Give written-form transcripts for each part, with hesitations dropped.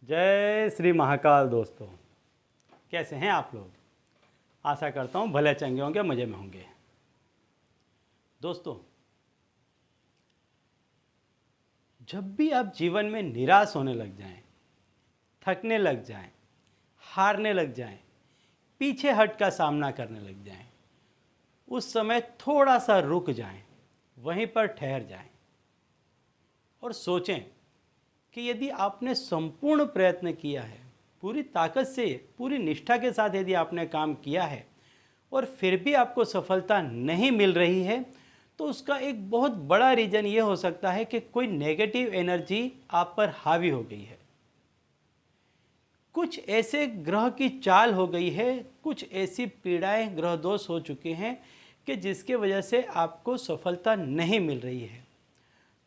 जय श्री महाकाल। दोस्तों, कैसे हैं आप लोग? आशा करता हूँ भले चंगे होंगे, मज़े में होंगे। दोस्तों, जब भी आप जीवन में निराश होने लग जाएं, थकने लग जाएं, हारने लग जाएं, पीछे हट का सामना करने लग जाएं, उस समय थोड़ा सा रुक जाएं, वहीं पर ठहर जाएं और सोचें कि यदि आपने संपूर्ण प्रयत्न किया है, पूरी ताकत से, पूरी निष्ठा के साथ यदि आपने काम किया है और फिर भी आपको सफलता नहीं मिल रही है, तो उसका एक बहुत बड़ा रीज़न ये हो सकता है कि कोई नेगेटिव एनर्जी आप पर हावी हो गई है। कुछ ऐसे ग्रह की चाल हो गई है, कुछ ऐसी पीड़ाएं, ग्रह दोष हो चुके हैं कि जिसके वजह से आपको सफलता नहीं मिल रही है।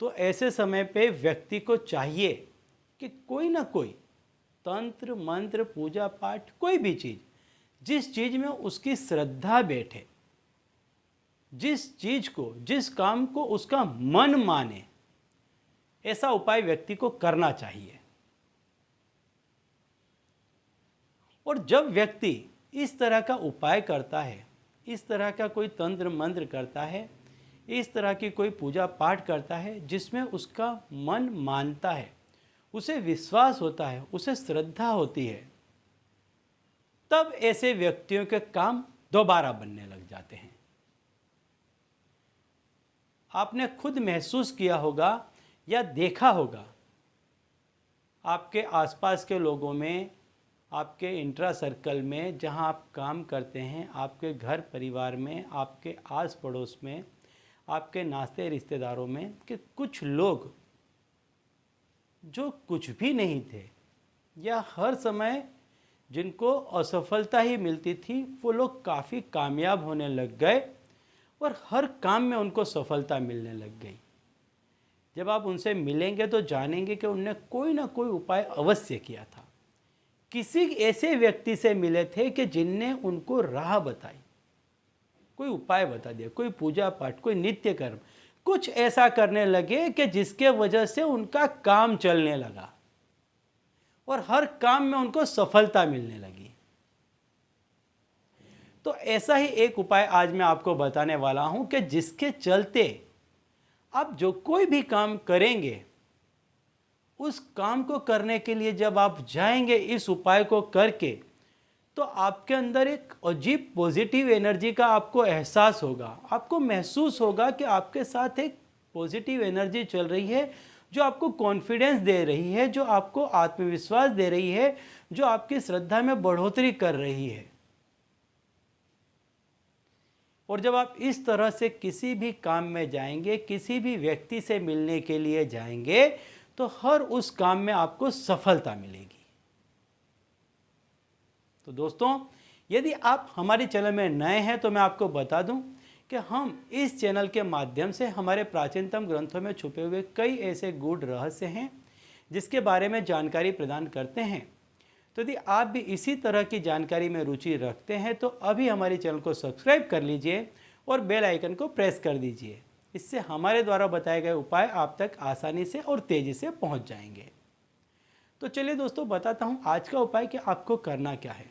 तो ऐसे समय पे व्यक्ति को चाहिए कि कोई ना कोई तंत्र, मंत्र, पूजा पाठ, कोई भी चीज़, जिस चीज़ में उसकी श्रद्धा बैठे, जिस चीज़ को, जिस काम को उसका मन माने, ऐसा उपाय व्यक्ति को करना चाहिए। और जब व्यक्ति इस तरह का उपाय करता है, इस तरह का कोई तंत्र मंत्र करता है, इस तरह की कोई पूजा पाठ करता है जिसमें उसका मन मानता है, उसे विश्वास होता है, उसे श्रद्धा होती है, तब ऐसे व्यक्तियों के काम दोबारा बनने लग जाते हैं। आपने खुद महसूस किया होगा या देखा होगा, आपके आसपास के लोगों में, आपके इंट्रा सर्कल में, जहां आप काम करते हैं, आपके घर परिवार में, आपके आस पड़ोस में, आपके नाते रिश्तेदारों में, कि कुछ लोग जो कुछ भी नहीं थे या हर समय जिनको असफलता ही मिलती थी, वो लोग काफ़ी कामयाब होने लग गए और हर काम में उनको सफलता मिलने लग गई। जब आप उनसे मिलेंगे तो जानेंगे कि उनने कोई ना कोई उपाय अवश्य किया था। किसी ऐसे व्यक्ति से मिले थे कि जिनने उनको राह बताई, कोई उपाय बता दिया, कोई पूजा पाठ, कोई नित्य कर्म, कुछ ऐसा करने लगे कि जिसके वजह से उनका काम चलने लगा और हर काम में उनको सफलता मिलने लगी। तो ऐसा ही एक उपाय आज मैं आपको बताने वाला हूं कि जिसके चलते आप जो कोई भी काम करेंगे, उस काम को करने के लिए जब आप जाएंगे इस उपाय को करके, तो आपके अंदर एक अजीब पॉजिटिव एनर्जी का आपको एहसास होगा। आपको महसूस होगा कि आपके साथ एक पॉजिटिव एनर्जी चल रही है, जो आपको कॉन्फिडेंस दे रही है, जो आपको आत्मविश्वास दे रही है, जो आपकी श्रद्धा में बढ़ोतरी कर रही है। और जब आप इस तरह से किसी भी काम में जाएंगे, किसी भी व्यक्ति से मिलने के लिए जाएंगे, तो हर उस काम में आपको सफलता मिलेगी। तो दोस्तों, यदि आप हमारे चैनल में नए हैं तो मैं आपको बता दूं कि हम इस चैनल के माध्यम से हमारे प्राचीनतम ग्रंथों में छुपे हुए कई ऐसे गूढ़ रहस्य हैं जिसके बारे में जानकारी प्रदान करते हैं। तो यदि आप भी इसी तरह की जानकारी में रुचि रखते हैं तो अभी हमारे चैनल को सब्सक्राइब कर लीजिए और बेल आइकन को प्रेस कर दीजिए। इससे हमारे द्वारा बताए गए उपाय आप तक आसानी से और तेज़ी से पहुंच जाएंगे। तो चलिए दोस्तों, बताता हूं आज का उपाय कि आपको करना क्या है।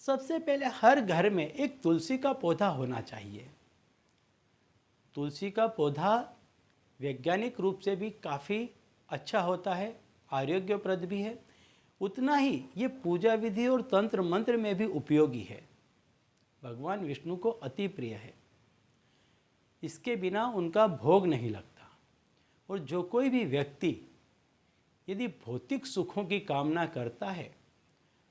सबसे पहले हर घर में एक तुलसी का पौधा होना चाहिए। तुलसी का पौधा वैज्ञानिक रूप से भी काफ़ी अच्छा होता है, आरोग्यप्रद भी है, उतना ही ये पूजा विधि और तंत्र मंत्र में भी उपयोगी है। भगवान विष्णु को अति प्रिय है, इसके बिना उनका भोग नहीं लगता। और जो कोई भी व्यक्ति यदि भौतिक सुखों की कामना करता है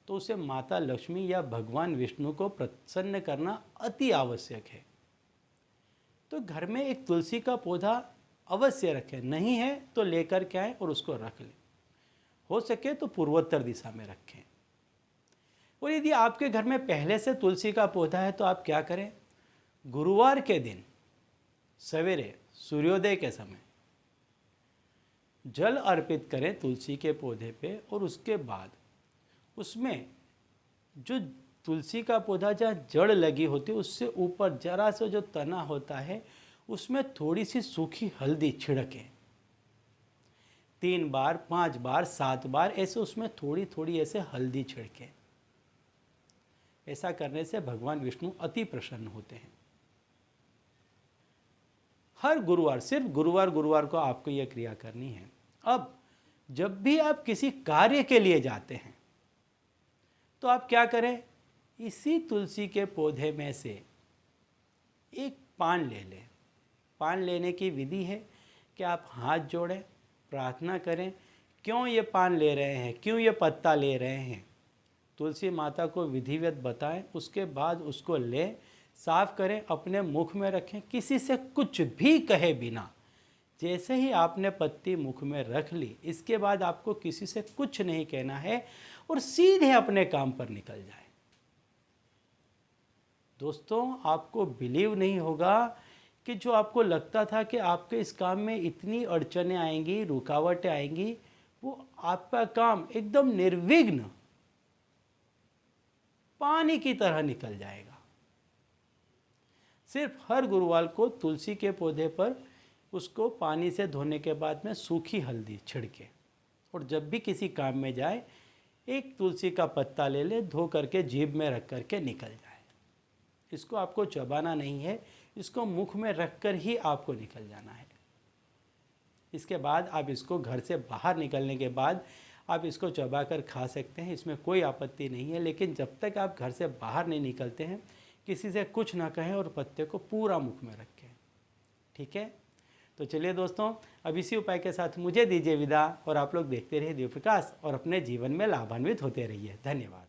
तो उसे माता लक्ष्मी या भगवान विष्णु को प्रसन्न करना अति आवश्यक है। तो घर में एक तुलसी का पौधा अवश्य रखें, नहीं है तो लेकर के आएँ और उसको रख लें। हो सके तो पूर्वोत्तर दिशा में रखें। और यदि आपके घर में पहले से तुलसी का पौधा है तो आप क्या करें, गुरुवार के दिन सवेरे सूर्योदय के समय जल अर्पित करें तुलसी के पौधे पे, और उसके बाद उसमें जो तुलसी का पौधा जहाँ जड़ लगी होती है उससे ऊपर जरा सा जो तना होता है, उसमें थोड़ी सी सूखी हल्दी छिड़कें। 3 बार, 5 बार, 7 बार ऐसे उसमें थोड़ी थोड़ी ऐसे हल्दी छिड़के। ऐसा करने से भगवान विष्णु अति प्रसन्न होते हैं। हर गुरुवार, सिर्फ गुरुवार को आपको यह क्रिया करनी है। अब जब भी आप किसी कार्य के लिए जाते हैं तो आप क्या करें, इसी तुलसी के पौधे में से एक पान ले लें। पान लेने की विधि है कि आप हाथ जोड़ें, प्रार्थना करें, क्यों ये पान ले रहे हैं, क्यों ये पत्ता ले रहे हैं, तुलसी माता को विधिवत बताएं। उसके बाद उसको लें, साफ करें, अपने मुख में रखें, किसी से कुछ भी कहे बिना। जैसे ही आपने पत्ती मुख में रख ली, इसके बाद आपको किसी से कुछ नहीं कहना है और सीधे अपने काम पर निकल जाए। दोस्तों, आपको बिलीव नहीं होगा कि जो आपको लगता था कि आपके इस काम में इतनी अड़चनें आएंगी, रुकावटें आएंगी, वो आपका काम एकदम निर्विघ्न पानी की तरह निकल जाएगा। सिर्फ हर गुरुवार को तुलसी के पौधे पर उसको पानी से धोने के बाद में सूखी हल्दी छिड़के, और जब भी किसी काम में जाए एक तुलसी का पत्ता ले ले, धो करके जीभ में रख करके निकल जाए। इसको आपको चबाना नहीं है, इसको मुख में रख कर ही आपको निकल जाना है। इसके बाद आप इसको घर से बाहर निकलने के बाद आप इसको चबा कर खा सकते हैं, इसमें कोई आपत्ति नहीं है। लेकिन जब तक आप घर से बाहर नहीं निकलते हैं, किसी से कुछ ना कहें और पत्ते को पूरा मुख में रखें। ठीक है, तो चलिए दोस्तों, अब इसी उपाय के साथ मुझे दीजिए विदा, और आप लोग देखते रहिए दिव्य प्रकाश और अपने जीवन में लाभान्वित होते रहिए। धन्यवाद।